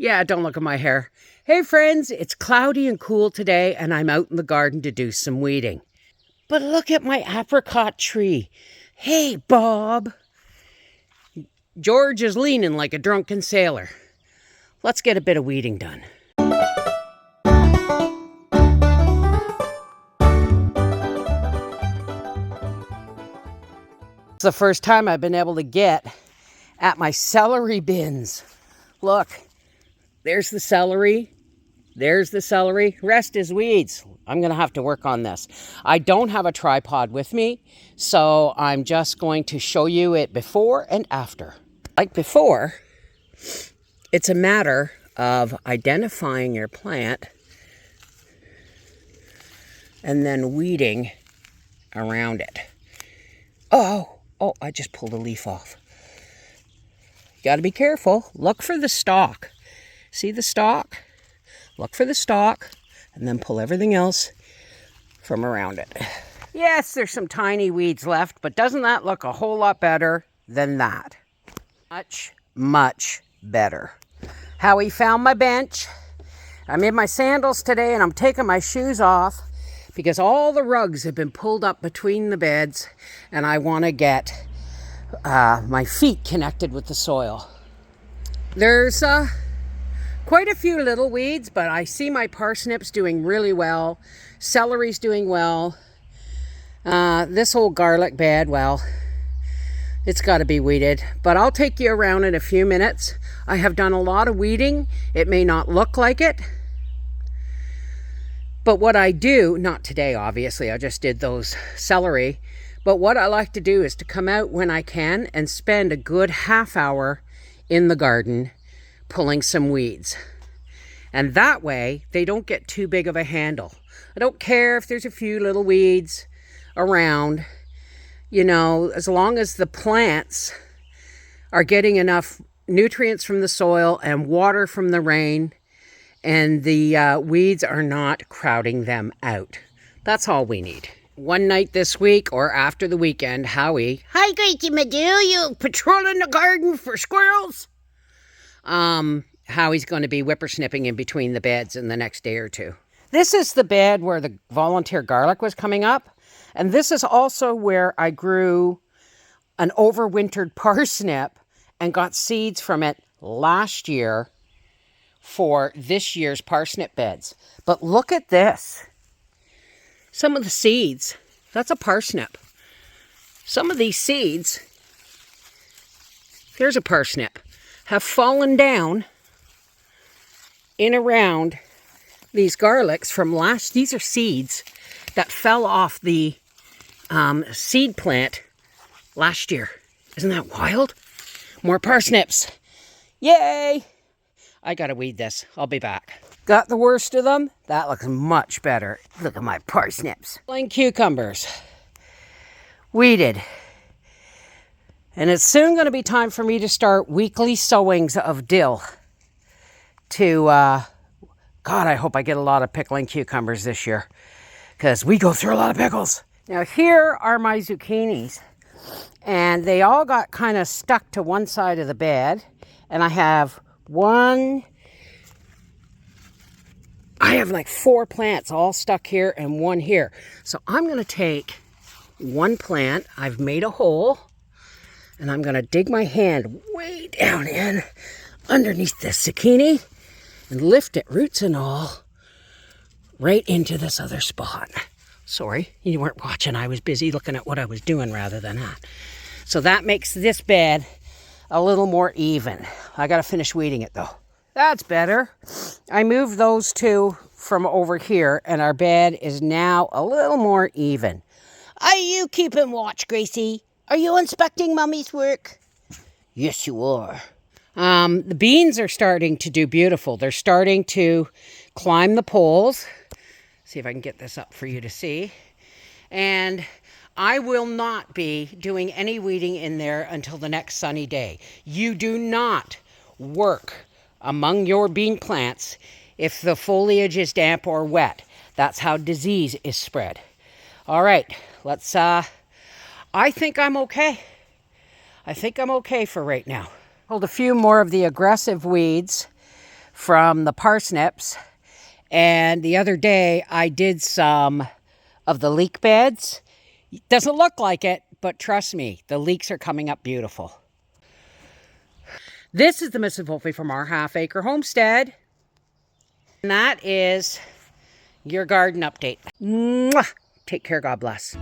Yeah, don't look at my hair. Hey friends, it's cloudy and cool today and I'm out in the garden to do some weeding. But look at my apricot tree. Hey, Bob. George is leaning like a drunken sailor. Let's get a bit of weeding done. It's the first time I've been able to get at my celery bins. Look, there's the celery. There's the celery. Rest is weeds. I'm going to have to work on this. I don't have a tripod with me, so I'm just going to show you it before and after. Like before, it's a matter of identifying your plant and then weeding around it. Oh, I just pulled a leaf off. You got to be careful. Look for the stalk. See the stalk? Look for the stalk and then pull everything else from around it. Yes, there's some tiny weeds left, but doesn't that look a whole lot better than that? Much, much better. Howie found my bench. I'm in my sandals today and I'm taking my shoes off because all the rugs have been pulled up between the beds and I want to get my feet connected with the soil. There's quite a few little weeds, but I see my parsnips doing really well. Celery's doing well. This old garlic bed, well, it's got to be weeded, but I'll take you around in a few minutes. I have done a lot of weeding. It may not look like it, but what I do, not today obviously, I just did those celery, but what I like to do is to come out when I can and spend a good half hour in the garden pulling some weeds. And that way, they don't get too big of a handle. I don't care if there's a few little weeds around, you know, as long as the plants are getting enough nutrients from the soil and water from the rain, and the weeds are not crowding them out. That's all we need. One night this week or after the weekend, Howie, hi Gracie Madoo, you patrolling the garden for squirrels? Howie's going to be whippersnipping in between the beds in the next day or two. This is the bed where the volunteer garlic was coming up. And this is also where I grew an overwintered parsnip and got seeds from it last year for this year's parsnip beds. But look at this. Some of the seeds, that's a parsnip. Some of these seeds, there's a parsnip, have fallen down in around these garlics from these are seeds that fell off the seed plant last year. Isn't that wild? More parsnips. Yay! I gotta weed this. I'll be back. Got the worst of them? That looks much better. Look at my parsnips. Plain cucumbers. Weeded. And it's soon going to be time for me to start weekly sowings of dill to, God, I hope I get a lot of pickling cucumbers this year because we go through a lot of pickles. Now here are my zucchinis and they all got kind of stuck to one side of the bed, and I have like 4 plants all stuck here and one here. So I'm going to take one plant, I've made a hole, and I'm going to dig my hand way down in underneath this zucchini and lift it, roots and all, right into this other spot. Sorry, you weren't watching. I was busy looking at what I was doing rather than that. So that makes this bed a little more even. I got to finish weeding it though. That's better. I moved those two from over here and our bed is now a little more even. Are you keeping watch, Gracie? Are you inspecting Mommy's work? Yes, you are. The beans are starting to do beautiful. They're starting to climb the poles. See if I can get this up for you to see. And I will not be doing any weeding in there until the next sunny day. You do not work among your bean plants if the foliage is damp or wet. That's how disease is spread. All right, let's, I think I'm okay. I think I'm okay for right now. Pulled a few more of the aggressive weeds from the parsnips. And the other day I did some of the leek beds. Doesn't look like it, but trust me, the leeks are coming up beautiful. This is the Mrs. Wolfie from Our Half Acre Homestead. And that is your garden update. Mwah! Take care, God bless.